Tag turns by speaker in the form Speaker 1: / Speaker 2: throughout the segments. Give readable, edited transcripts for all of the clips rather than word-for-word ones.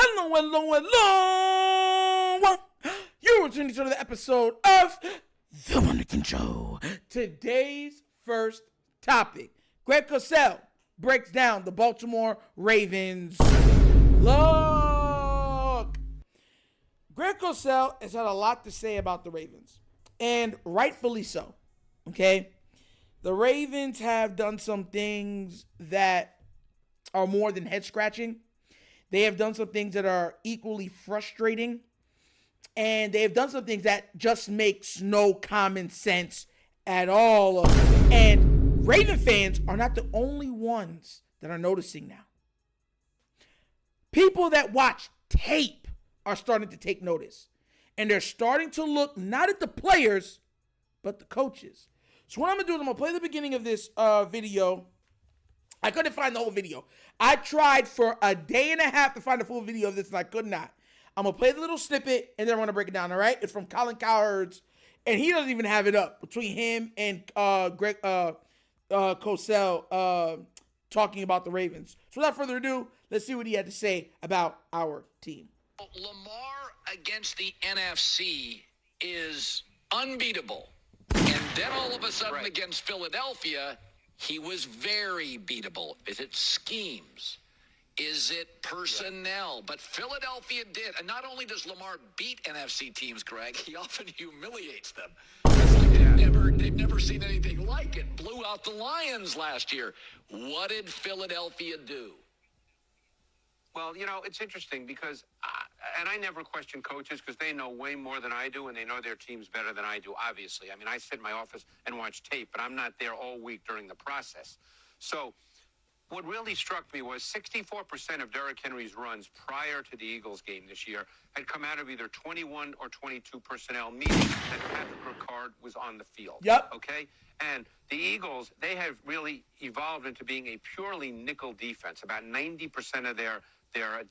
Speaker 1: Hello. You're tuning to the episode of The Wunderkind Show. Today's first topic. Greg Cosell breaks down the Baltimore Ravens. Look. Greg Cosell has had a lot to say about the Ravens, and rightfully so, okay? The Ravens have done some things that are more than head-scratching. They have done some things that are equally frustrating, and they have done some things that just makes no common sense at all. And Raven fans are not the only ones that are noticing now. People that watch tape are starting to take notice, and they're starting to look not at the players, but the coaches. So what I'm going to do is I'm going to play the beginning of this video. I couldn't find the whole video. I tried for a day and a half to find the full video of this, and I could not. I'm going to play the little snippet, and then I'm going to break it down, all right? It's from Colin Cowherd's, and he doesn't even have it up between him and Greg Cosell talking about the Ravens. So without further ado, let's see what he had to say about our team.
Speaker 2: Lamar against the NFC is unbeatable. And then all of a sudden against Philadelphia, he was very beatable. Is it schemes? Is it personnel? But Philadelphia did. And not only does Lamar beat NFC teams, Greg, he often humiliates them. It's like they've never seen anything like it. Blew out the Lions last year. What did Philadelphia do?
Speaker 3: Well, you know, it's interesting because, and I never question coaches because they know way more than I do, and they know their teams better than I do, obviously. I mean, I sit in my office and watch tape, but I'm not there all week during the process. So what really struck me was 64% of Derrick Henry's runs prior to the Eagles game this year had come out of either 21 or 22 personnel, meaning that Patrick Ricard was on the field.
Speaker 1: Yep.
Speaker 3: Okay? And the Eagles, they have really evolved into being a purely nickel defense. About 90% of their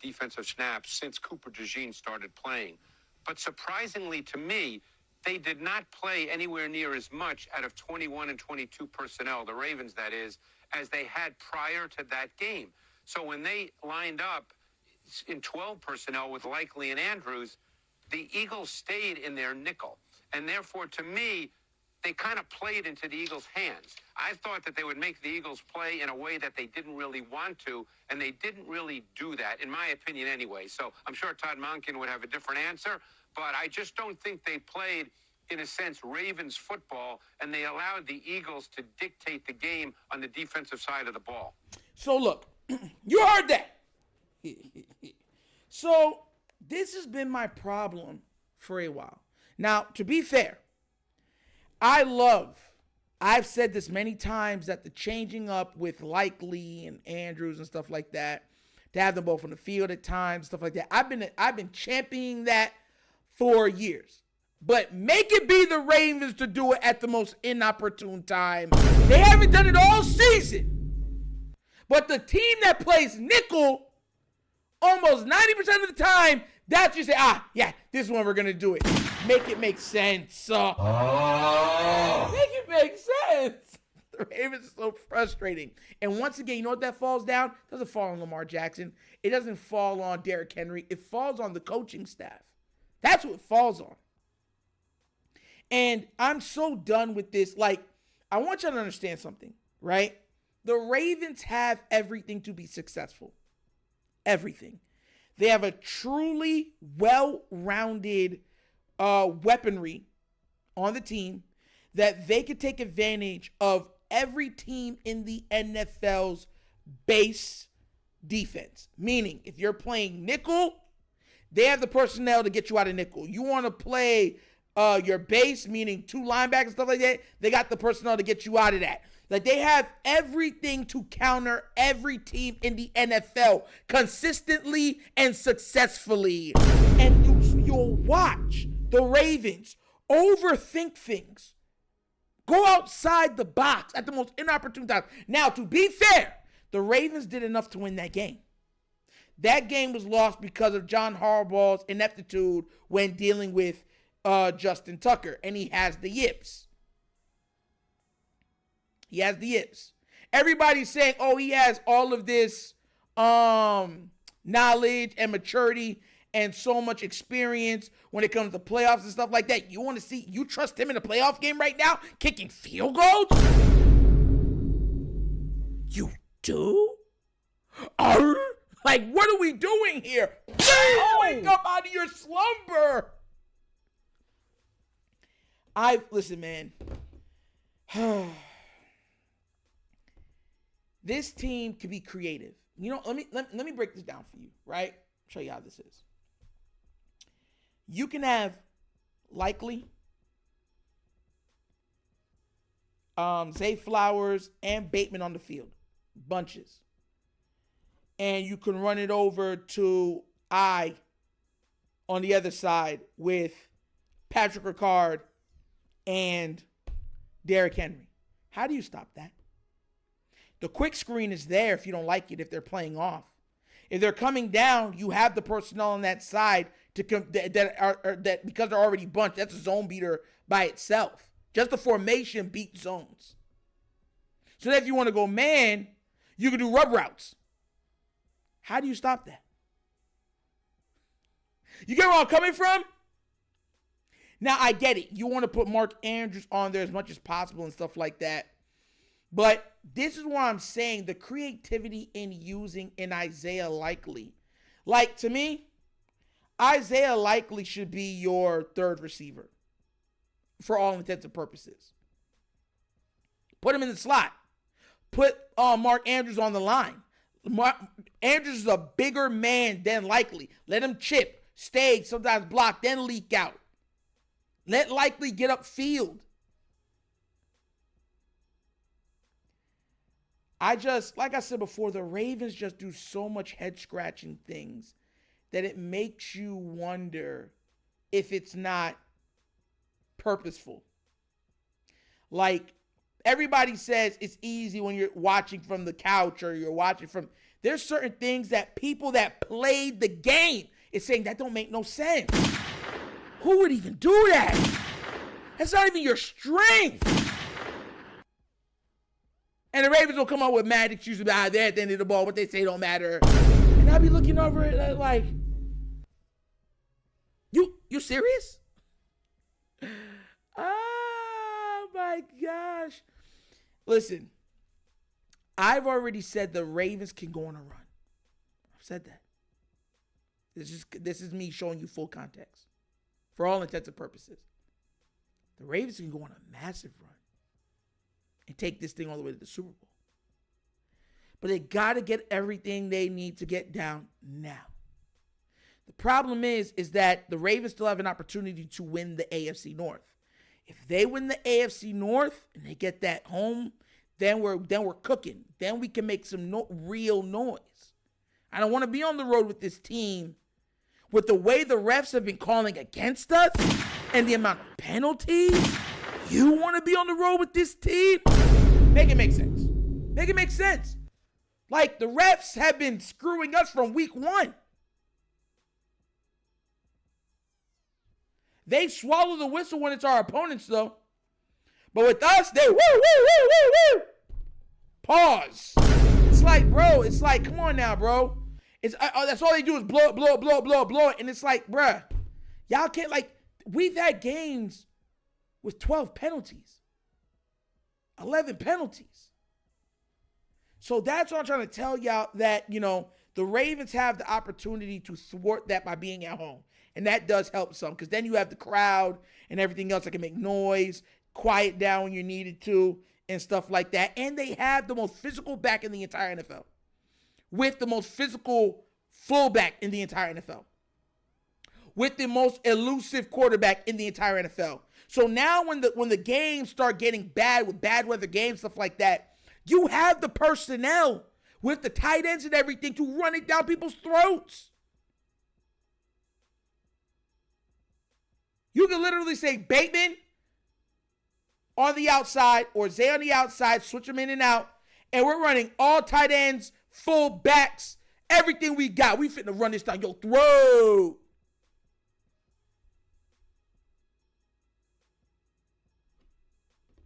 Speaker 3: defensive snaps since Cooper DeJean started playing. But surprisingly to me, they did not play anywhere near as much out of 21 and 22 personnel, the Ravens that is, as they had prior to that game. So when they lined up in 12 personnel with Likely and Andrews, the Eagles stayed in their nickel. And therefore, to me, they kind of played into the Eagles' hands. I thought that they would make the Eagles play in a way that they didn't really want to, and they didn't really do that, in my opinion anyway. So I'm sure Todd Monken would have a different answer, but I just don't think they played, in a sense, Ravens football, and they allowed the Eagles to dictate the game on the defensive side of the ball.
Speaker 1: So look, you heard that. So this has been my problem for a while. Now, to be fair, I've said this many times, that the changing up with Likely and Andrews and stuff like that, to have them both on the field at times, stuff like that, I've been championing that for years. But make it be the Ravens to do it at the most inopportune time. They haven't done it all season. But the team that plays nickel, almost 90% of the time, that's you say, yeah, this is when we're going to do it. Make it make sense. Make it make sense. The Ravens are so frustrating. And once again, you know what that falls down? It doesn't fall on Lamar Jackson. It doesn't fall on Derrick Henry. It falls on the coaching staff. That's what it falls on. And I'm so done with this. Like, I want you to understand something, right? The Ravens have everything to be successful. Everything. They have a truly well-rounded weaponry on the team that they could take advantage of every team in the NFL's base defense. Meaning, if you're playing nickel, they have the personnel to get you out of nickel. You want to play your base, meaning two linebackers, stuff like that, they got the personnel to get you out of that. Like, they have everything to counter every team in the NFL consistently and successfully. And you'll watch the Ravens overthink things, go outside the box at the most inopportune time. Now, to be fair, the Ravens did enough to win that game. That game was lost because of John Harbaugh's ineptitude when dealing with Justin Tucker, and he has the yips. He has the yips. Everybody's saying, oh, he has all of this knowledge and maturity and so much experience when it comes to playoffs and stuff like that. You trust him in a playoff game right now, kicking field goals? You do? Like, what are we doing here? Please wake up out of your slumber. Listen, man. This team can be creative. Let me break this down for you, right? Show you how this is. You can have Likely, Zay Flowers, and Bateman on the field. Bunches. And you can run it over to I on the other side with Patrick Ricard and Derrick Henry. How do you stop that? The quick screen is there if you don't like it, if they're playing off. If they're coming down, you have the personnel on that side that because they're already bunched. That's a zone beater by itself. Just the formation beats zones. So that if you want to go man, you can do rub routes. How do you stop that? You get where I'm coming from? Now, I get it. You want to put Mark Andrews on there as much as possible and stuff like that. But this is why I'm saying the creativity in using an Isaiah Likely. Like, to me, Isaiah Likely should be your third receiver for all intents and purposes. Put him in the slot. Put Mark Andrews on the line. Andrews is a bigger man than Likely. Let him chip, stay, sometimes block, then leak out. Let Likely get upfield. Like I said before, the Ravens just do so much head-scratching things that it makes you wonder if it's not purposeful. Like, everybody says it's easy when you're watching from the couch or you're watching from... There's certain things that people that played the game is saying that don't make no sense. Who would even do that? That's not even your strength. And the Ravens will come up with mad excuses about they're at the end of the ball, what they say don't matter. And I'll be looking over it like, you serious? Oh my gosh. Listen, I've already said the Ravens can go on a run. I've said that. This is me showing you full context. For all intents and purposes. The Ravens can go on a massive run and take this thing all the way to the Super Bowl. But they got to get everything they need to get down now. The problem is that the Ravens still have an opportunity to win the AFC North. If they win the AFC North and they get that home, then we're cooking. Then we can make some real noise. I don't want to be on the road with this team with the way the refs have been calling against us and the amount of penalties. You want to be on the road with this team? Make it make sense. Make it make sense. Like, the refs have been screwing us from week one. They swallow the whistle when it's our opponents, though. But with us, they woo, woo, woo, woo, woo. Pause. It's like, bro, come on now, bro. That's all they do is blow it, blow it, blow it, blow it, blow it. And it's like, bruh, y'all can't, we've had games with 12 penalties, 11 penalties. So that's what I'm trying to tell y'all, that, the Ravens have the opportunity to thwart that by being at home. And that does help some, because then you have the crowd and everything else that can make noise, quiet down when you needed to, and stuff like that. And they have the most physical back in the entire NFL, with the most physical fullback in the entire NFL, with the most elusive quarterback in the entire NFL. So now when the games start getting bad with bad weather games, stuff like that, you have the personnel with the tight ends and everything to run it down people's throats. You can literally say Bateman on the outside or Zay on the outside, switch them in and out, and we're running all tight ends, full backs, everything we got. We finna run this down your throat.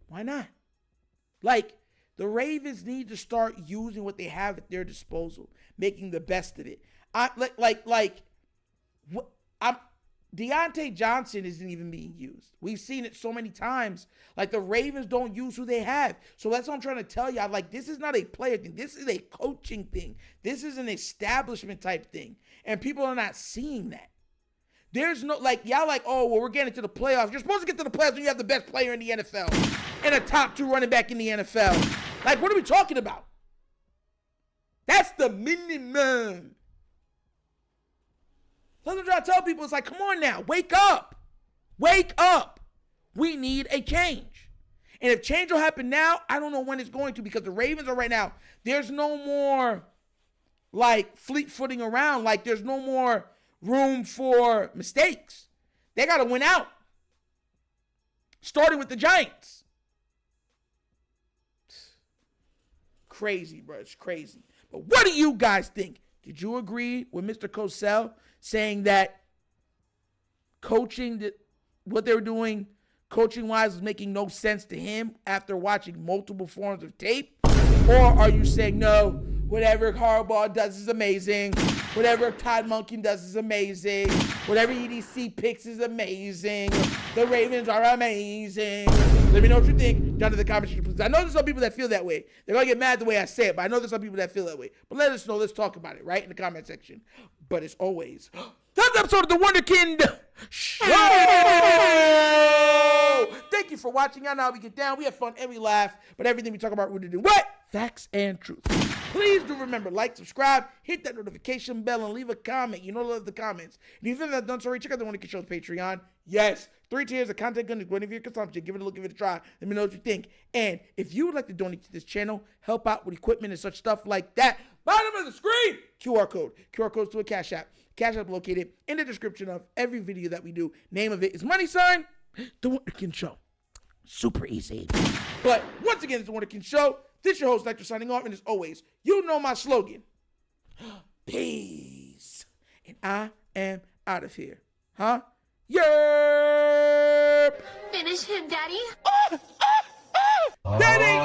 Speaker 1: Why not? The Ravens need to start using what they have at their disposal, making the best of it. Deontay Johnson isn't even being used. We've seen it so many times. Like, the Ravens don't use who they have. So that's what I'm trying to tell you. Like, this is not a player thing. This is a coaching thing. This is an establishment type thing. And people are not seeing that. There's no, like, y'all like, oh, well, we're getting to the playoffs. You're supposed to get to the playoffs when you have the best player in the NFL and a top 2 running back in the NFL. Like, what are we talking about? That's the minimum. That's what I'm trying to tell people. It's like, come on now, wake up. Wake up. We need a change. And if change will happen now, I don't know when it's going to, because the Ravens are right now, there's no more, like, fleet-footing around. Like, there's no more room for mistakes. They got to win out. Starting with the Giants. Crazy, bro. It's crazy. But what do you guys think? Did you agree with Mr. Cosell saying that what they were doing coaching-wise was making no sense to him after watching multiple forms of tape? Or are you saying, no, whatever Harbaugh does is amazing. Whatever Todd Monken does is amazing. Whatever EDC picks is amazing. The Ravens are amazing. Let me know what you think down in the comment section, please. I know there's some people that feel that way. They're going to get mad the way I say it, but I know there's some people that feel that way. But let us know. Let's talk about it, right, in the comment section. But as always, that's the episode of The Wunderkind Show. Thank you for watching. Y'all know how we get down. We have fun and we laugh. But everything we talk about, we're going to do what? Facts and truth. Please do remember, like, subscribe, hit that notification bell, and leave a comment. You know, love the comments. And if you haven't done so already, check out the Wunderkind Show's Patreon. Yes, 3 tiers of content goodness, going to your consumption. Give it a look, give it a try. Let me know what you think. And if you would like to donate to this channel, help out with equipment and such stuff like that, bottom of the screen, QR code. QR codes to a Cash App. Cash App located in the description of every video that we do. Name of it is $, The Wunderkind Show. Super easy. But once again, it's The Wunderkind Show. This is your host, Nectar, signing off. And as always, you know my slogan. Peace. And I am out of here. Huh? Yerp!
Speaker 4: Finish him, Daddy.
Speaker 1: Daddy!